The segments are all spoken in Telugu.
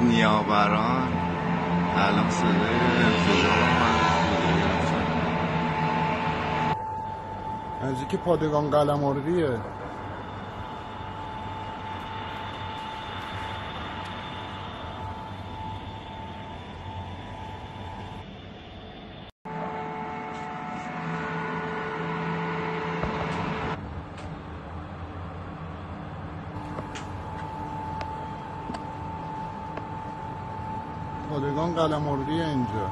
نیاوران الان صدای انفجار نزدیک پادگان قلمرویه. پادگان قلمرویه اینجا.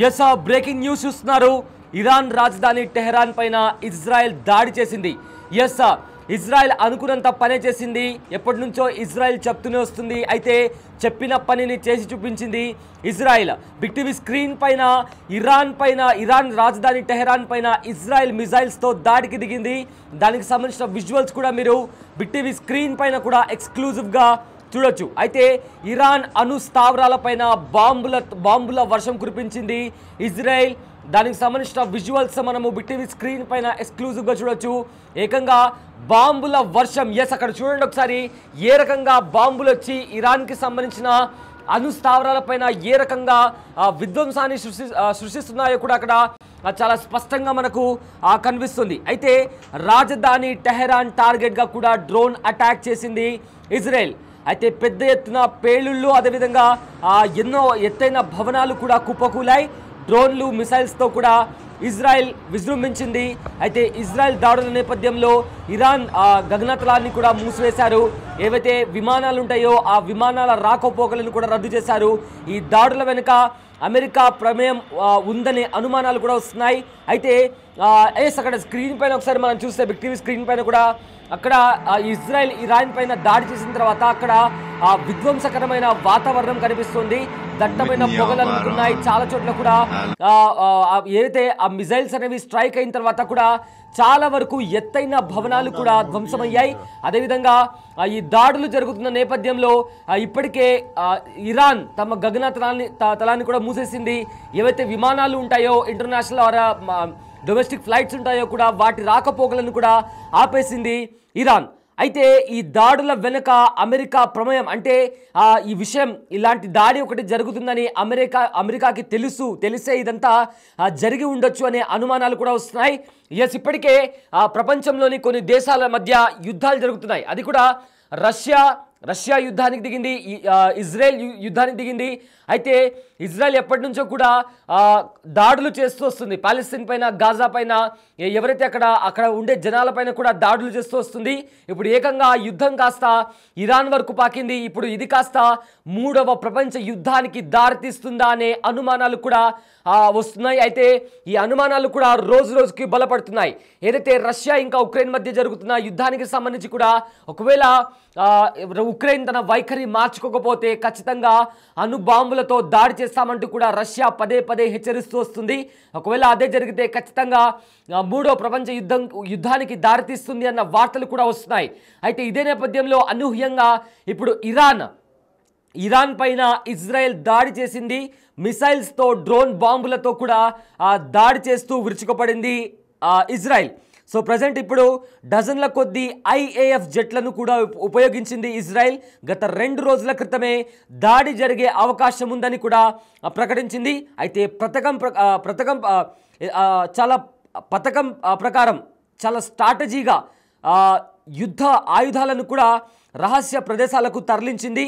ఎస్ బ్రేకింగ్ న్యూస్ చూస్తున్నారు. ఇరాన్ రాజధాని టెహరాన్ పైన ఇజ్రాయెల్ దాడి చేసింది. ఎస్ ఇజ్రాయెల్ అనుకున్నంత పనే చేసింది. ఎప్పటి నుంచో ఇజ్రాయెల్ చెప్తూనే వస్తుంది. అయితే చెప్పిన పనిని చేసి చూపించింది ఇజ్రాయెల్. బిగ్ టీవీ స్క్రీన్ పైన ఇరాన్ రాజధాని టెహరాన్ పైన ఇజ్రాయెల్ మిజైల్స్తో దాడికి దిగింది. దానికి సంబంధించిన విజువల్స్ కూడా మీరు బిగ్ టీవీ స్క్రీన్ పైన కూడా ఎక్స్క్లూజివ్గా చూడొచ్చు. అయితే ఇరాన్ అణు స్థావరాలపైన బాంబుల వర్షం కురిపించింది ఇజ్రాయెల్. దానికి సంబంధించిన విజువల్స్ మనము బిగ్ టీవీ స్క్రీన్ పైన ఎక్స్క్లూజివ్గా చూడొచ్చు. ఏకంగా బాంబుల వర్షం. ఎస్ అక్కడ చూడండి ఒకసారి ఏ రకంగా బాంబులు వచ్చి ఇరాన్కి సంబంధించిన అణు స్థావరాలపైన ఏ రకంగా విధ్వంసాన్ని సృష్టిస్తున్నాయో కూడా అక్కడ చాలా స్పష్టంగా మనకు కనిపిస్తుంది. అయితే రాజధాని టెహరాన్ టార్గెట్గా కూడా డ్రోన్ అటాక్ చేసింది ఇజ్రాయెల్. అయితే పెద్ద ఎత్తున పేలుళ్ళు, అదేవిధంగా ఎన్నో ఎత్తైన భవనాలు కూడా కుప్పకూలాయి. డ్రోన్లు, మిసైల్స్తో కూడా ఇజ్రాయెల్ విజృంభించింది. అయితే ఇజ్రాయెల్ దాడుల నేపథ్యంలో ఇరాన్ గగనతలాన్ని కూడా మూసివేశారు. ఏవైతే విమానాలు ఉంటాయో ఆ విమానాల రాకపోకలను కూడా రద్దు చేశారు. ఈ దాడుల వెనుక అమెరికా ప్రమేయం ఉందనే అనుమానాలు కూడా వస్తున్నాయి. అయితే అక్కడ స్క్రీన్ పైన ఒకసారి మనం చూస్తే బిగ్ టీవీ స్క్రీన్ పైన కూడా అక్కడ ఇజ్రాయెల్ ఇరాన్ పైన దాడి చేసిన తర్వాత అక్కడ విధ్వంసకరమైన వాతావరణం కనిపిస్తుంది. దట్టమైన పొగలు అందుకున్నాయి. చాలా చోట్ల కూడా ఏదైతే ఆ మిజైల్స్ అనేవి స్ట్రైక్ అయిన తర్వాత కూడా చాలా వరకు ఎత్తైన భవనాలు కూడా ధ్వంసమయ్యాయి. అదేవిధంగా ఈ దాడులు జరుగుతున్న నేపథ్యంలో ఇప్పటికే ఇరాన్ తమ తలాన్ని కూడా మూసేసింది. ఏవైతే విమానాలు ఉంటాయో ఇంటర్నేషనల్ డొమెస్టిక్ ఫ్లైట్స్ ఉంటాయో కూడా వాటి రాకపోకలను కూడా ఆపేసింది ఇరాన్. అయితే ఈ దాడుల వెనుక అమెరికా ప్రమేయం ఈ విషయం ఇలాంటి దాడి ఒకటి జరుగుతుందని అమెరికాకి తెలిసే ఇదంతా జరిగి ఉండొచ్చు అనే అనుమానాలు కూడా వస్తున్నాయి. ఎస్ ఇప్పటికే ప్రపంచంలోని కొన్ని దేశాల మధ్య యుద్ధాలు జరుగుతున్నాయి. అది కూడా రష్యా యుద్ధానికి దిగింది, ఇజ్రాయెల్ యుద్ధానికి దిగింది. అయితే ఇజ్రాయెల్ ఎప్పటి నుంచో కూడా దాడులు చేస్తూ వస్తుంది. పాలస్తీన్ పైన, గాజా పైన, ఎవరైతే అక్కడ ఉండే జనాలపైన కూడా దాడులు చేస్తూ వస్తుంది. ఇప్పుడు ఏకంగా యుద్ధం కాస్త ఇరాన్ వరకు పాకింది. ఇప్పుడు ఇది కాస్త 3వ ప్రపంచ యుద్ధానికి దారితీస్తుందా అనే అనుమానాలు కూడా వస్తున్నాయి. అయితే ఈ అనుమానాలు కూడా రోజు రోజుకి బలపడుతున్నాయి. ఏదైతే రష్యా ఇంకా ఉక్రెయిన్ మధ్య జరుగుతున్న యుద్ధానికి సంబంధించి కూడా ఒకవేళ ఉక్రెయిన్ తన వైఖరి మార్చుకోకపోతే ఖచ్చితంగా అణు బాంబులతో దాడి చేస్తామంటూ కూడా రష్యా పదే హెచ్చరిస్తూ వస్తుంది. ఒకవేళ అదే జరిగితే ఖచ్చితంగా 3వ ప్రపంచ యుద్ధానికి దారితీస్తుంది అన్న వార్తలు కూడా వస్తున్నాయి. అయితే ఇదే నేపథ్యంలో అనూహ్యంగా ఇప్పుడు ఇరాన్ పైన ఇజ్రాయెల్ దాడి చేసింది. మిసైల్స్తో, డ్రోన్ బాంబులతో కూడా దాడి చేస్తూ విరుచుకుపడింది ఇజ్రాయెల్. సో ప్రజెంట్ ఇప్పుడు డజన్ల కొద్దీ IAF జెట్లను కూడా ఉపయోగించింది ఇజ్రాయెల్. గత 2 రోజుల క్రితమే దాడి జరిగే అవకాశం ఉందని కూడా ప్రకటించింది. అయితే పథకం ప్రకారం చాలా స్ట్రాటజీగా యుద్ధ ఆయుధాలను కూడా రహస్య ప్రదేశాలకు తరలించింది.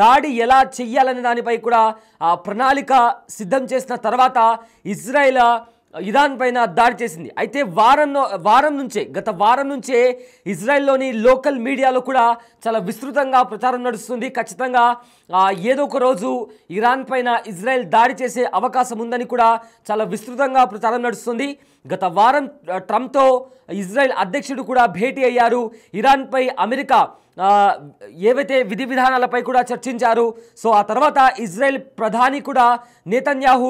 దాడి ఎలా చెయ్యాలనే దానిపై కూడా ప్రణాళిక సిద్ధం చేసిన తర్వాత ఇజ్రాయెల్ ఇరాన్ పైన దాడి చేసింది. అయితే గత వారం నుంచే ఇజ్రాయెల్లోని లోకల్ మీడియాలో కూడా చాలా విస్తృతంగా ప్రచారం నడుస్తుంది. ఖచ్చితంగా ఏదో ఒక రోజు ఇరాన్ పైన ఇజ్రాయెల్ దాడి చేసే అవకాశం ఉందని కూడా చాలా విస్తృతంగా ప్రచారం నడుస్తుంది. గత వారం ట్రంప్తో ఇజ్రాయెల్ అధ్యక్షుడు కూడా భేటీ అయ్యారు. ఇరాన్పై అమెరికా ఏవైతే విధి విధానాలపై కూడా చర్చించారు. సో ఆ తర్వాత ఇజ్రాయెల్ ప్రధాని కూడా నెతన్యాహు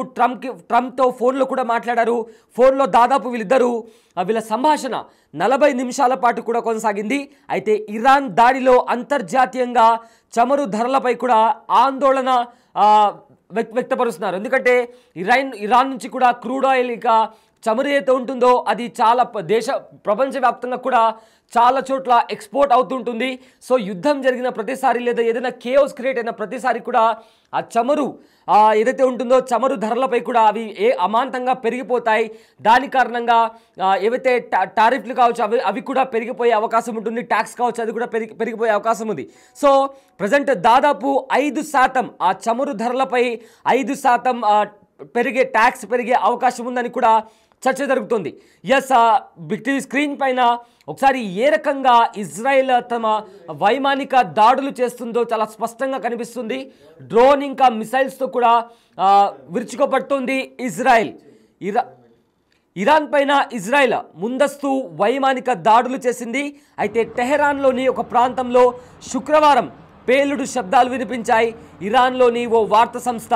ట్రంప్తో ఫోన్లో కూడా మాట్లాడారు. ఫోన్లో దాదాపు వీళ్ళ సంభాషణ 40 నిమిషాల పాటు కూడా కొనసాగింది. అయితే ఇరాన్ దాడిలో అంతర్జాతీయంగా చమురు ధరలపై కూడా ఆందోళన వ్యక్తపరుస్తున్నారు. ఎందుకంటే ఇరాన్ నుంచి కూడా క్రూడ్ ఆయిల్ ఇక చమురు ఏదైతే ఉంటుందో అది చాలా ప్రపంచవ్యాప్తంగా కూడా చాలా చోట్ల ఎక్స్పోర్ట్ అవుతుంటుంది. సో యుద్ధం జరిగిన ప్రతిసారి లేదా ఏదైనా కేఓస్ క్రియేట్ అయిన ప్రతిసారి కూడా ఆ చమురు ఏదైతే ఉంటుందో చమురు ధరలపై కూడా అవి అమాంతంగా పెరిగిపోతాయి. దాని కారణంగా ఏవైతే టారిఫ్లు కావచ్చు అవి కూడా పెరిగిపోయే అవకాశం ఉంటుంది. ట్యాక్స్ కావచ్చు అది కూడా పెరిగిపోయే అవకాశం ఉంది. సో ప్రజెంట్ దాదాపు 5% ఆ చమురు ధరలపై 5% ట్యాక్స్ పెరిగే అవకాశం ఉందని కూడా చర్చ జరుగుతుంది. ఎస్, బిగ్ టీవీ స్క్రీన్ పైన ఒకసారి ఏ రకంగా ఇజ్రాయెల్ తమ వైమానిక దాడులు చేస్తుందో చాలా స్పష్టంగా కనిపిస్తుంది. డ్రోన్ ఇంకా మిసైల్స్తో కూడా విరుచుకోబడుతుంది ఇజ్రాయెల్. ఇరాన్ పైన ఇజ్రాయెల్ ముందస్తు వైమానిక దాడులు చేసింది. అయితే టెహరాన్లోని ఒక ప్రాంతంలో శుక్రవారం పేలుడు శబ్దాలు వినిపించాయి. ఇరాన్లోని ఓ వార్తా సంస్థ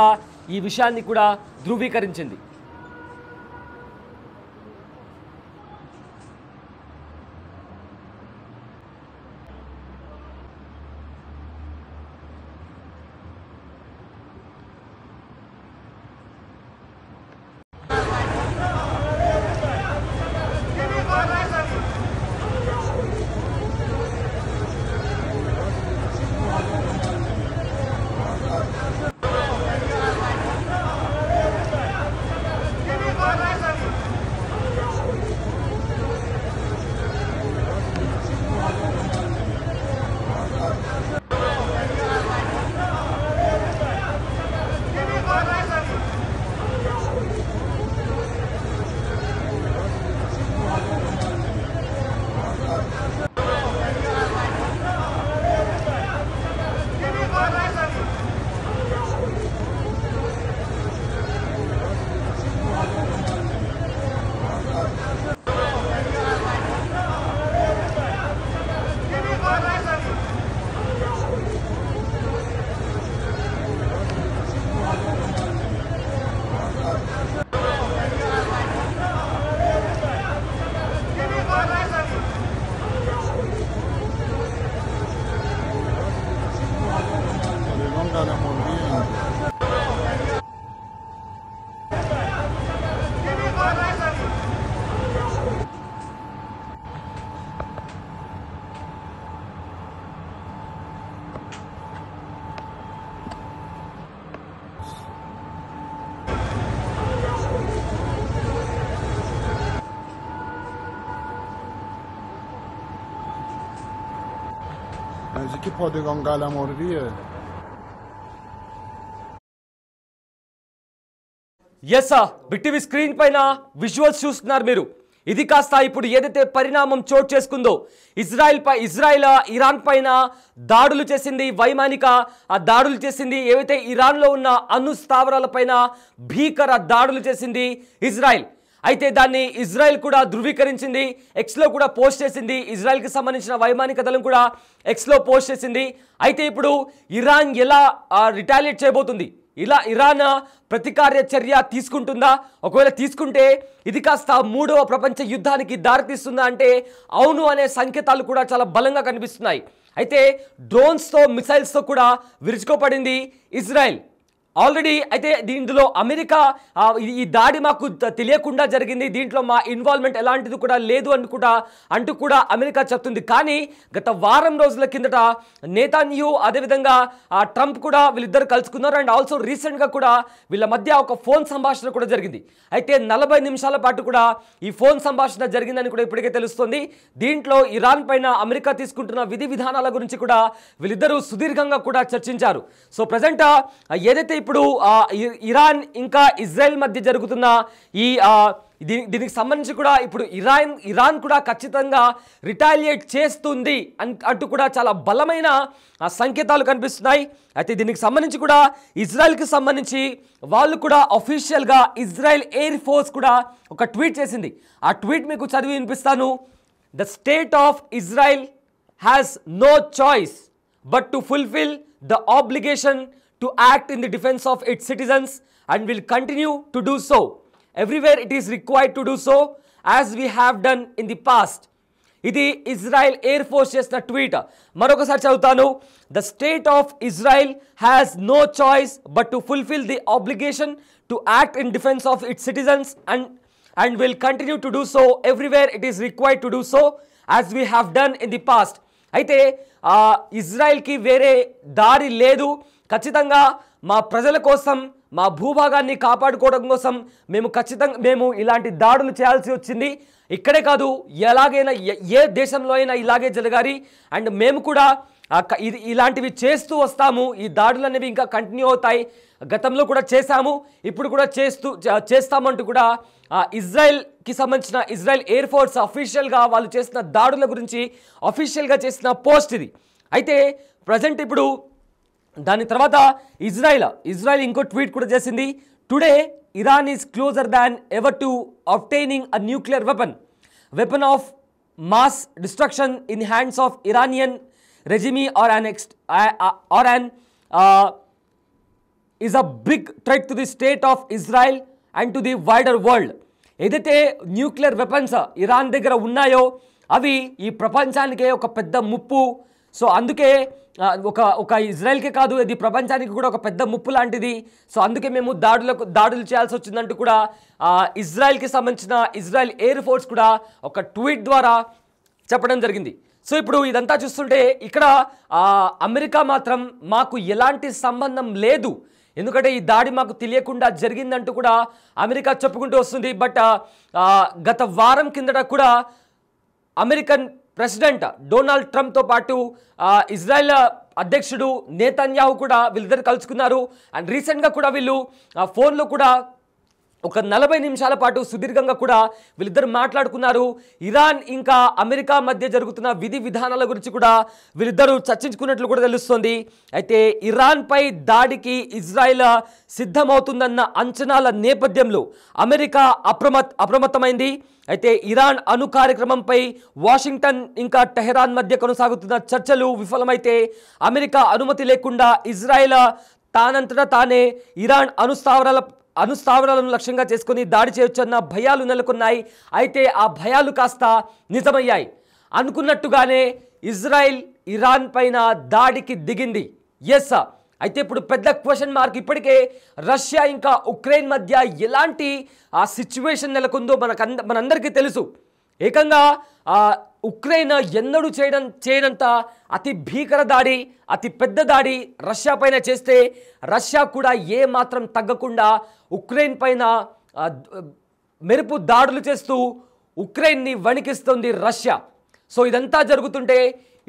ఈ విషయాన్ని కూడా ధృవీకరించింది. نزدیک پادگان قلمرویه. ఎస్, బిగ్ టీవీ స్క్రీన్ పైన విజువల్స్ చూస్తున్నారు మీరు. ఇది కాస్త ఇప్పుడు ఏదైతే పరిణామం చోటు చేసుకుందో ఇజ్రాయెల్ ఇరాన్ పైన దాడులు చేసింది, వైమానిక దాడులు చేసింది. ఏవైతే ఇరాన్లో ఉన్న అణు స్థావరాలపైన భీకర దాడులు చేసింది ఇజ్రాయెల్. అయితే దాన్ని ఇజ్రాయెల్ కూడా ధృవీకరించింది, ఎక్స్లో కూడా పోస్ట్ చేసింది. ఇజ్రాయెల్కి సంబంధించిన వైమానిక దళం కూడా ఎక్స్లో పోస్ట్ చేసింది. అయితే ఇప్పుడు ఇరాన్ ఎలా రిటాలియేట్ చేయబోతుంది, ఇరాన్ ప్రతికార్య చర్య తీసుకుంటుందా? ఒకవేళ తీసుకుంటే ఇది కాస్త 3వ ప్రపంచ యుద్ధానికి దారితీస్తుందా అంటే అవును అనే సంకేతాలు కూడా చాలా బలంగా కనిపిస్తున్నాయి. అయితే డ్రోన్స్తో మిసైల్స్తో కూడా విరుచుకోపడింది ఇజ్రాయెల్ ఆల్రెడీ. అయితే ఇందులో అమెరికా ఈ దాడి మాకు తెలియకుండా జరిగింది, దీంట్లో మా ఇన్వాల్వ్మెంట్ ఎలాంటిది కూడా లేదు అంటూ కూడా అమెరికా చెప్తుంది. కానీ గత వారం రోజుల కిందట నెతన్యాహు అదేవిధంగా ట్రంప్ కూడా వీళ్ళిద్దరు కలుసుకున్నారు. అండ్ ఆల్సో రీసెంట్గా కూడా వీళ్ళ మధ్య ఒక ఫోన్ సంభాషణ కూడా జరిగింది. అయితే 40 నిమిషాల పాటు కూడా ఈ ఫోన్ సంభాషణ జరిగిందని కూడా ఇప్పటికే తెలుస్తుంది. దీంట్లో ఇరాన్ పైన అమెరికా తీసుకుంటున్న విధి విధానాల గురించి కూడా వీళ్ళిద్దరూ సుదీర్ఘంగా కూడా చర్చించారు. సో ప్రజెంట్ ఏదైతే ఇప్పుడు ఇరాన్ ఇంకా ఇజ్రాయెల్ మధ్య జరుగుతున్న ఈ దీనికి సంబంధించి కూడా ఇప్పుడు ఇరాన్ కూడా ఖచ్చితంగా రిటాలియేట్ చేస్తుంది అంటూ కూడా చాలా బలమైన సంకేతాలు కనిపిస్తున్నాయి. అయితే దీనికి సంబంధించి కూడా ఇజ్రాయెల్కి సంబంధించి వాళ్ళు కూడా అఫీషియల్గా ఇజ్రాయెల్ ఎయిర్ ఫోర్స్ కూడా ఒక ట్వీట్ చేసింది. ఆ ట్వీట్ మీకు చదివి వినిపిస్తాను. The state of Israel has no choice but to fulfill the obligation to act in the defense of its citizens and will continue to do so everywhere it is required to do so as we have done in the past. ఇది ఇజ్రాయెల్ ఎయిర్ ఫోర్స్ చేసిన ట్వీట్. మరొకసారి చదువుతాను. The state of Israel has no choice but to fulfil the obligation to act in defence of its citizens and will continue to do so everywhere it is required to do so as we have done in the past. అయితే ఇజ్రాయెల్కి వేరే దారి లేదు. ఖచ్చితంగా మా ప్రజల కోసం, మా భూభాగాన్ని కాపాడుకోవడం కోసం మేము ఇలాంటి దాడులు చేయాల్సి వచ్చింది. ఇక్కడే కాదు, ఎలాగైనా ఏ దేశంలో అయినా ఇలాగే జరగాలి. అండ్ మేము కూడా ఇలాంటివి చేస్తూ వస్తాము. ఈ దాడులు అనేవి ఇంకా కంటిన్యూ అవుతాయి. గతంలో కూడా చేశాము, ఇప్పుడు కూడా చేస్తామంటూ కూడా ఇజ్రాయెల్కి సంబంధించిన ఇజ్రాయెల్ ఎయిర్ ఫోర్స్ అఫీషియల్గా వాళ్ళు చేసిన దాడుల గురించి అఫీషియల్గా చేసిన పోస్ట్ ఇది. అయితే ప్రజెంట్ ఇప్పుడు దాని తర్వాత ఇజ్రాయెల్ ఇంకో ట్వీట్ కూడా చేసింది. Today Iran is closer than ever to obtaining a nuclear weapon of mass destruction in hands of Iranian regime or an is a big threat to the state of Israel and to the wider world. ఏదైతే న్యూక్లియర్ వెపన్స్ ఇరాన్ దగ్గర ఉన్నాయో అవి ఈ ప్రపంచానికే ఒక పెద్ద ముప్పు. సో అందుకే ఒక ఇజ్రాయెల్కే కాదు, ఇది ప్రపంచానికి కూడా ఒక పెద్ద ముప్పు లాంటిది. సో అందుకే మేము దాడులు చేయాల్సి వచ్చిందంటూ కూడా ఇజ్రాయెల్కి సంబంధించిన ఇజ్రాయెల్ ఎయిర్ ఫోర్స్ కూడా ఒక ట్వీట్ ద్వారా చెప్పడం జరిగింది. సో ఇప్పుడు ఇదంతా చూస్తుంటే ఇక్కడ అమెరికా మాత్రం మాకు ఎలాంటి సంబంధం లేదు, ఎందుకంటే ఈ దాడి మాకు తెలియకుండా జరిగిందంటూ కూడా అమెరికా చెప్పుకుంటూ వస్తుంది. బట్ గత వారం కిందట కూడా అమెరికన్ ప్రెసిడెంట్ డొనాల్డ్ ట్రంప్తో పాటు ఇజ్రాయెల్ అధ్యక్షుడు నేతన్యాహు కూడా వీళ్ళిద్దరు కలుసుకున్నారు. అండ్ రీసెంట్గా కూడా వీళ్ళు ఫోన్లో కూడా ఒక 40 నిమిషాల పాటు సుదీర్ఘంగా కూడా వీళ్ళిద్దరు మాట్లాడుకున్నారు. ఇరాన్ ఇంకా అమెరికా మధ్య జరుగుతున్న విధి విధానాల గురించి కూడా వీళ్ళిద్దరూ చర్చించుకున్నట్లు కూడా తెలుస్తోంది. అయితే ఇరాన్పై దాడికి ఇజ్రాయెల్ సిద్ధమవుతుందన్న అంచనాల నేపథ్యంలో అమెరికా అప్రమత్తమైంది. అయితే ఇరాన్ అణు కార్యక్రమంపై వాషింగ్టన్ ఇంకా టెహరాన్ మధ్య కొనసాగుతున్న చర్చలు విఫలమైతే అమెరికా అనుమతి లేకుండా ఇజ్రాయెల్ తానంతటా తానే ఇరాన్ అణుస్థావరాలను లక్ష్యంగా చేసుకుని దాడి చేయొచ్చన్న భయాలు నెలకొన్నాయి. అయితే ఆ భయాలు కాస్త నిజమయ్యాయి. అనుకున్నట్టుగానే ఇజ్రాయెల్ ఇరాన్ పైన దాడికి దిగింది. ఎస్, అయితే ఇప్పుడు పెద్ద క్వశ్చన్ మార్క్. ఇప్పటికే రష్యా ఇంకా ఉక్రెయిన్ మధ్య ఎలాంటి సిచ్యువేషన్ నెలకొందో మనందరికీ తెలుసు. ఏకంగా ఉక్రెయిన్ ఎన్నడూ చేయనంత అతి భీకర దాడి, అతి పెద్ద దాడి రష్యా పైన చేస్తే రష్యా కూడా ఏ మాత్రం తగ్గకుండా ఉక్రెయిన్ పైన మెరుపు దాడులు చేస్తూ ఉక్రెయిన్ని వణికిస్తుంది రష్యా. సో ఇదంతా జరుగుతుంటే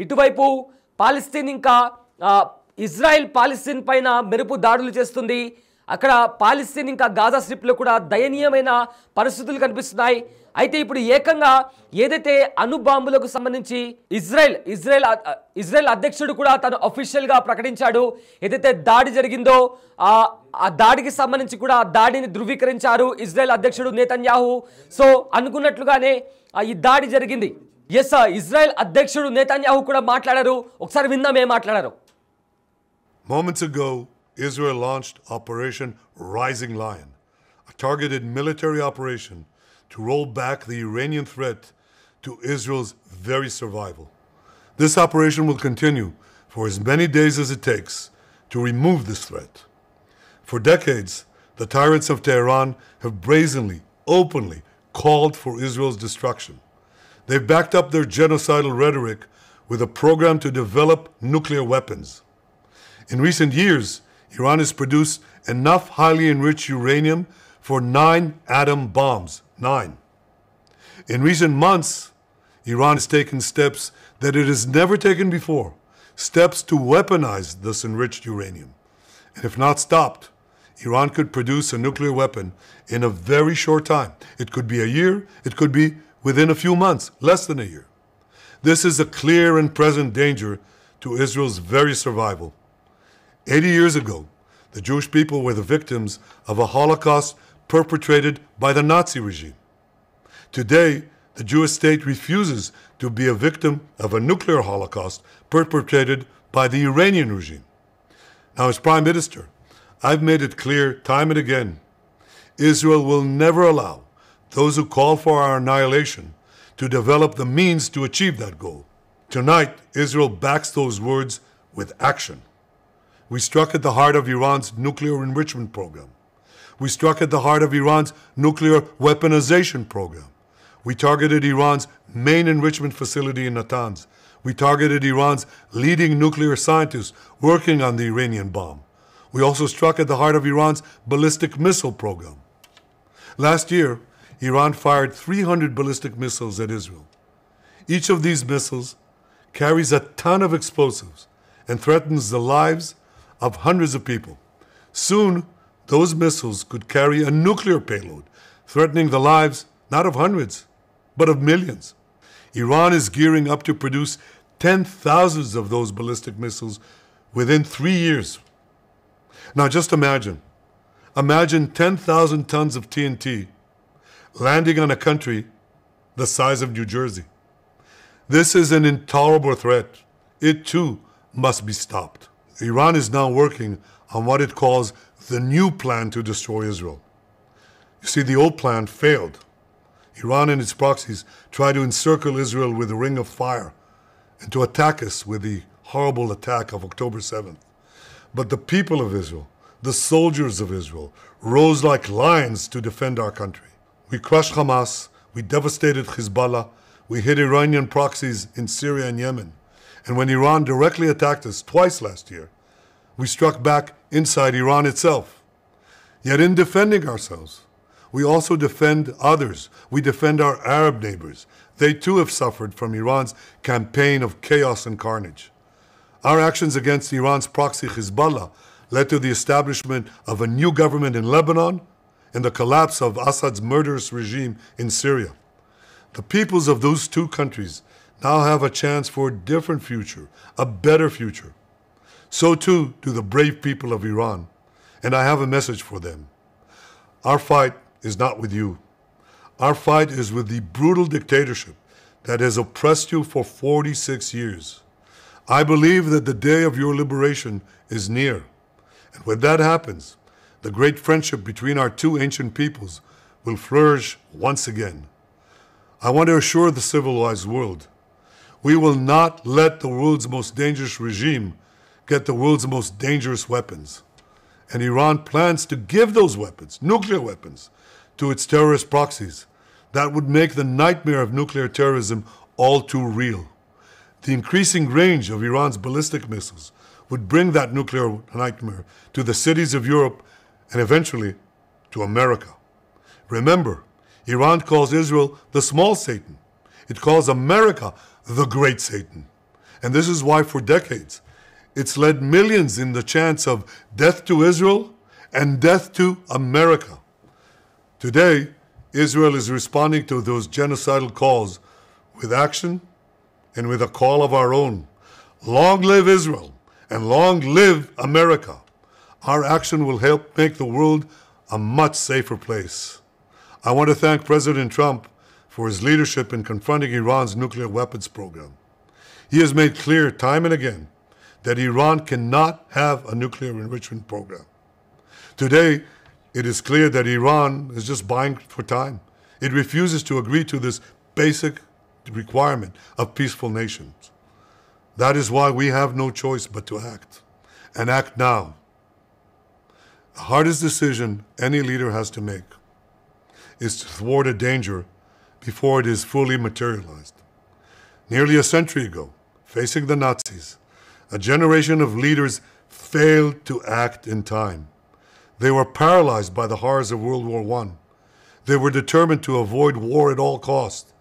ఇటువైపు పాలస్తీన్ ఇంకా ఇజ్రాయెల్ పాలస్తీన్ పైన మెరుపు దాడులు చేస్తుంది. అక్కడ పాలస్తీన్ ఇంకా గాజా స్ట్రిప్లో కూడా దయనీయమైన పరిస్థితులు కనిపిస్తున్నాయి. అయితే ఇప్పుడు ఏకంగా ఏదైతే అణుబాంబులకు సంబంధించి ఇజ్రాయెల్ అధ్యక్షుడు కూడా తను అఫీషియల్గా ప్రకటించాడు. ఏదైతే దాడి జరిగిందో ఆ దాడికి సంబంధించి కూడా ఆ దాడిని ధృవీకరించారు ఇజ్రాయెల్ అధ్యక్షుడు నేతన్యాహు. సో అనుకున్నట్లుగానే ఈ దాడి జరిగింది. ఎస్, ఇజ్రాయెల్ అధ్యక్షుడు నేతన్యాహు కూడా మాట్లాడారు. ఒకసారి విందాం ఏం మాట్లాడారు. Moments ago, Israel launched Operation Rising Lion, a targeted military operation to roll back the Iranian threat to Israel's very survival. This operation will continue for as many days as it takes to remove this threat. For decades, the tyrants of Tehran have brazenly, openly called for Israel's destruction. They've backed up their genocidal rhetoric with a program to develop nuclear weapons. In recent years, Iran has produced enough highly enriched uranium for 9 atom bombs. 9. In recent months, Iran has taken steps that it has never taken before, steps to weaponize this enriched uranium. And if not stopped, Iran could produce a nuclear weapon in a very short time. It could be a year, it could be within a few months, less than a year. This is a clear and present danger to Israel's very survival. 80 years ago, the Jewish people were the victims of a Holocaust perpetrated by the Nazi regime. Today, the Jewish state refuses to be a victim of a nuclear Holocaust perpetrated by the Iranian regime. Now, as Prime Minister, I've made it clear time and again, Israel will never allow those who call for our annihilation to develop the means to achieve that goal. Tonight, Israel backs those words with action. We struck at the heart of Iran's nuclear enrichment program. We struck at the heart of Iran's nuclear weaponization program. We targeted Iran's main enrichment facility in Natanz. We targeted Iran's leading nuclear scientists working on the Iranian bomb. We also struck at the heart of Iran's ballistic missile program. Last year, Iran fired 300 ballistic missiles at Israel. Each of these missiles carries a ton of explosives and threatens the lives of hundreds of people. Soon, those missiles could carry a nuclear payload, threatening the lives not of hundreds, but of millions. Iran is gearing up to produce 10,000 of those ballistic missiles within 3 years. Now just imagine 10,000 tons of TNT landing on a country the size of New Jersey. This is an intolerable threat. It too must be stopped. Iran is now working on what it calls the new plan to destroy Israel. You see, the old plan failed. Iran and its proxies tried to encircle Israel with a ring of fire and to attack us with the horrible attack of October 7th. But the people of Israel, the soldiers of Israel, rose like lions to defend our country. We crushed Hamas, we devastated Hezbollah, we hit Iranian proxies in Syria and Yemen. And when Iran directly attacked us twice last year, we struck back inside Iran itself. Yet in defending ourselves, we also defend others. We defend our Arab neighbors. They too have suffered from Iran's campaign of chaos and carnage. Our actions against Iran's proxy Hezbollah led to the establishment of a new government in Lebanon and the collapse of Assad's murderous regime in Syria. The peoples of those two countries now have a chance for a different future, a better future. So too do the brave people of Iran, and I have a message for them. Our fight is not with you. Our fight is with the brutal dictatorship that has oppressed you for 46 years. I believe that the day of your liberation is near. And when that happens, the great friendship between our two ancient peoples will flourish once again. I want to assure the civilized world, we will not let the world's most dangerous regime get the world's most dangerous weapons. And Iran plans to give those weapons, nuclear weapons, to its terrorist proxies. That would make the nightmare of nuclear terrorism all too real. The increasing range of Iran's ballistic missiles would bring that nuclear nightmare to the cities of Europe and eventually to America. Remember, Iran calls Israel the small Satan. It calls America the great Satan. And this is why for decades, it's led millions in the chants of death to Israel and death to America. Today, Israel is responding to those genocidal calls with action and with a call of our own. Long live Israel and long live America. Our action will help make the world a much safer place. I want to thank President Trump for his leadership in confronting Iran's nuclear weapons program. He has made clear time and again that Iran cannot have a nuclear enrichment program. Today, it is clear that Iran is just buying for time. It refuses to agree to this basic requirement of peaceful nations. That is why we have no choice but to act, and act now. The hardest decision any leader has to make is to thwart a danger before it is fully materialized. Nearly a century ago, facing the Nazis, a generation of leaders failed to act in time. They were paralyzed by the horrors of World War I. They were determined to avoid war at all costs,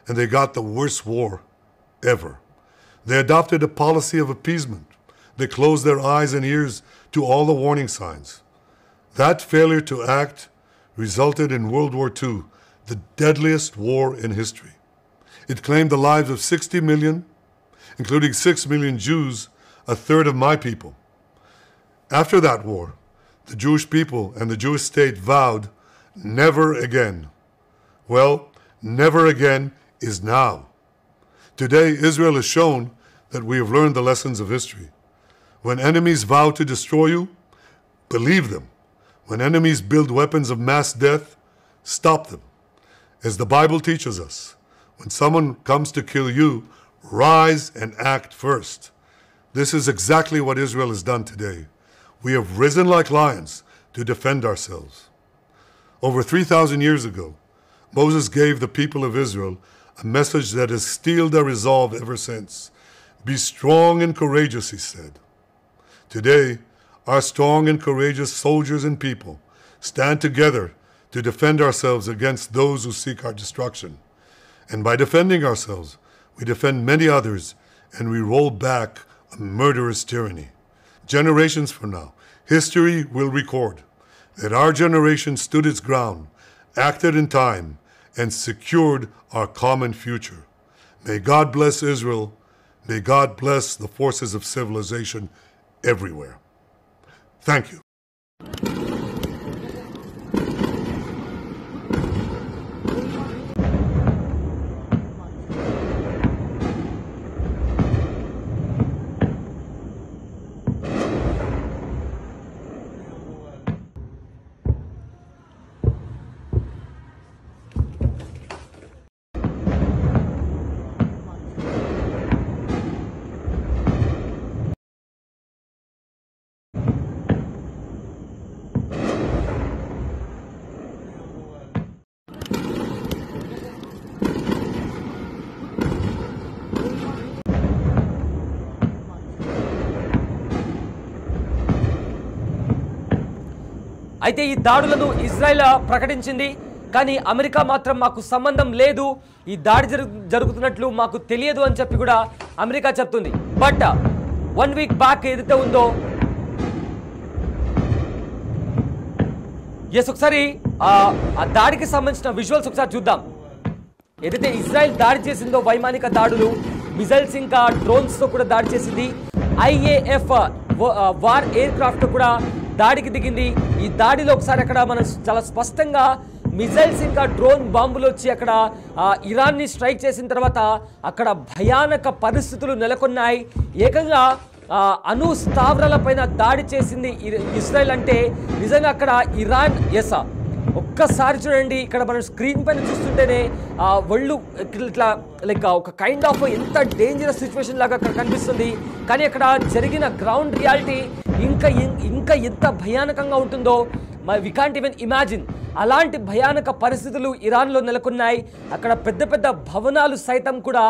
and they got the worst war ever. They adopted a policy of appeasement. They closed their eyes and ears to all the warning signs. That failure to act resulted in World War II, the deadliest war in history. It claimed the lives of 60 million, including 6 million Jews, a third of my people. After that war, the Jewish people and the Jewish state vowed, never again. Well, never again is now. Today, Israel has shown that we have learned the lessons of history. When enemies vow to destroy you, believe them. When enemies build weapons of mass death, stop them. As the Bible teaches us, when someone comes to kill you, rise and act first. This is exactly what Israel has done today. We have risen like lions to defend ourselves. Over 3,000 years ago, Moses gave the people of Israel a message that has steeled their resolve ever since. Be strong and courageous, he said. Today, our strong and courageous soldiers and people stand together to defend ourselves against those who seek our destruction. And by defending ourselves, we defend many others and we roll back a murderous tyranny. Generations from now, history will record that our generation stood its ground, acted in time, and secured our common future. May God bless Israel. May God bless the forces of civilization everywhere. Thank you. అయితే ఈ దాడులను ఇజ్రాయెల్ ప్రకటించింది, కానీ అమెరికా మాత్రం మాకు సంబంధం లేదు, ఈ దాడి జరుగుతున్నట్లు మాకు తెలియదు అని చెప్పి కూడా అమెరికా చెప్తుంది. బట్ 1 వీక్ బ్యాక్ ఏదైతే ఉందో ఒకసారి ఆ దాడికి సంబంధించిన విజువల్స్ ఒకసారి చూద్దాం. ఏదైతే ఇజ్రాయెల్ దాడి చేసిందో వైమానిక దాడులు, మిజైల్స్ ఇంకా డ్రోన్స్తో కూడా దాడి చేసింది. IAF వార్ ఎయిర్ క్రాఫ్ట్ కూడా దాడికి దిగింది. ఈ దాడిలో ఒకసారి అక్కడ మనం చాలా స్పష్టంగా మిజైల్స్ ఇంకా డ్రోన్ బాంబులు వచ్చి అక్కడ ఇరాన్ని స్ట్రైక్ చేసిన తర్వాత అక్కడ భయానక పరిస్థితులు నెలకొన్నాయి. ఏకంగా అణు స్థావరాల పైన దాడి చేసింది ఇజ్రాయెల్ అంటే నిజంగా అక్కడ ఇరాన్ ఒక్కసారి చూడండి, ఇక్కడ మనం స్క్రీన్ పైన చూస్తుంటేనే ఒళ్ళు ఇట్లా లైక్ ఒక కైండ్ ఆఫ్ ఎంత డేంజరస్ సిచ్యువేషన్ లాగా అక్కడ కనిపిస్తుంది. కానీ అక్కడ జరిగిన గ్రౌండ్ రియాలిటీ ఇంకా ఎంత భయానకంగా ఉంటుందో వి కాంట్ ఈవెన్ ఇమాజిన్. అలాంటి భయానక పరిస్థితులు ఇరాన్లో నెలకొన్నాయి. అక్కడ పెద్ద పెద్ద భవనాలు సైతం కూడా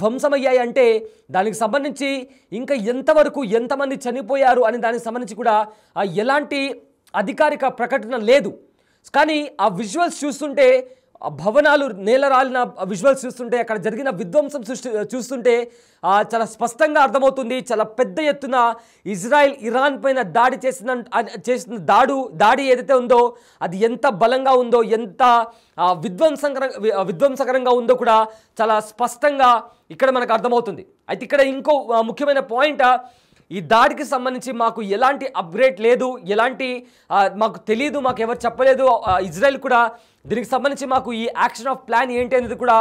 ధ్వంసమయ్యాయి. అంటే దానికి సంబంధించి ఇంకా ఎంతవరకు ఎంతమంది చనిపోయారు అని దానికి సంబంధించి కూడా ఎలాంటి అధికారిక ప్రకటన లేదు. కానీ ఆ విజువల్స్ చూస్తుంటే, ఆ భవనాలు నేలరాలిన విజువల్స్ చూస్తుంటే, అక్కడ జరిగిన విధ్వంసం చూస్తుంటే చాలా స్పష్టంగా అర్థమవుతుంది. చాలా పెద్ద ఎత్తున ఇజ్రాయెల్ ఇరాన్ పైన దాడి చేసిన దాడి ఏదైతే ఉందో అది ఎంత బలంగా ఉందో, ఎంత విధ్వంసకరంగా ఉందో కూడా చాలా స్పష్టంగా ఇక్కడ మనకు అర్థమవుతుంది. అయితే ఇక్కడ ఇంకో ముఖ్యమైన పాయింట్, ఈ దాడికి సంబంధించి మాకు ఎలాంటి అప్గ్రేడ్ లేదు, ఎలాంటి మాకు తెలియదు, మాకు ఎవరు చెప్పలేదు. ఇజ్రాయెల్ కూడా దీనికి సంబంధించి మాకు ఈ యాక్షన్ ఆఫ్ ప్లాన్ ఏంటి అనేది కూడా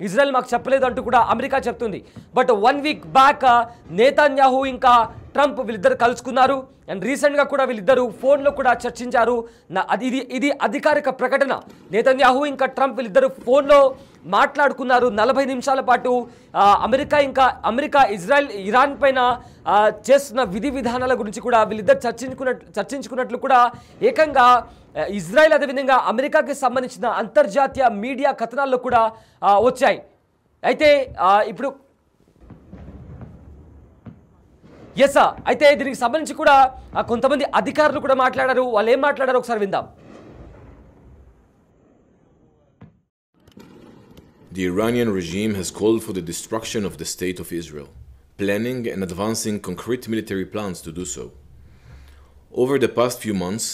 ఇజ్రాయెల్ మాకు చెప్పలేదు అంటూ కూడా అమెరికా చెప్తుంది. బట్ 1 వీక్ బ్యాక్ నేతన్యాహు ఇంకా ట్రంప్ వీళ్ళిద్దరు కలుసుకున్నారు. అండ్ రీసెంట్గా కూడా వీళ్ళిద్దరు ఫోన్లో కూడా చర్చించారు. ఇది అధికారిక ప్రకటన. నేతన్యాహు ఇంకా ట్రంప్ వీళ్ళిద్దరు ఫోన్లో మాట్లాడుకున్నారు 40 నిమిషాల పాటు. అమెరికా ఇరాన్ పైన చేస్తున్న విధి విధానాల గురించి కూడా వీళ్ళిద్దరు చర్చించుకున్నట్లు కూడా ఏకంగా ఇజ్రాయెల్ అదేవిధంగా అమెరికాకి సంబంధించిన అంతర్జాతీయ మీడియా కథనాల్లో కూడా వచ్చాయి. అయితే ఇప్పుడు అయితే దీనికి సంబంధించి కూడా కొంతమంది అధికారులు కూడా మాట్లాడారు. వాళ్ళు ఏం మాట్లాడారో ఒకసారి విందాం. The Iranian regime has called for the destruction of the state of Israel, planning and advancing concrete military plans to do so. Over the past few months,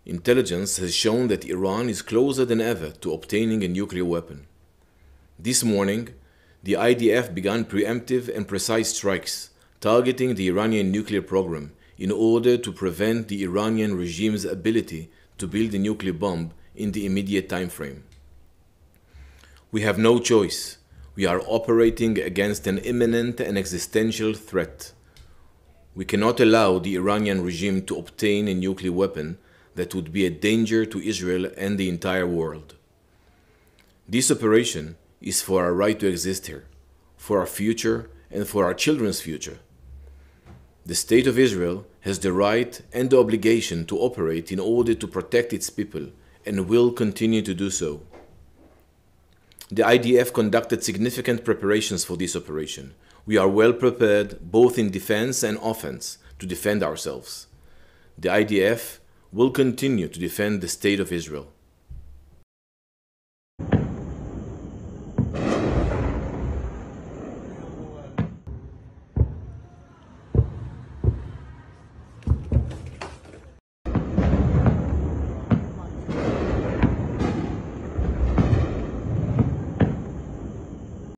intelligence has shown that Iran is closer than ever to obtaining a nuclear weapon. This morning, the IDF began preemptive and precise strikes targeting the Iranian nuclear program in order to prevent the Iranian regime's ability to build a nuclear bomb in the immediate time frame. We have no choice. We are operating against an imminent and existential threat. We cannot allow the Iranian regime to obtain a nuclear weapon that would be a danger to Israel and the entire world. This operation is for our right to exist here, for our future and for our children's future. The State of Israel has the right and the obligation to operate in order to protect its people and will continue to do so. The IDF conducted significant preparations for this operation. We are well prepared both in defense and offense to defend ourselves. The IDF will continue to defend the State of Israel.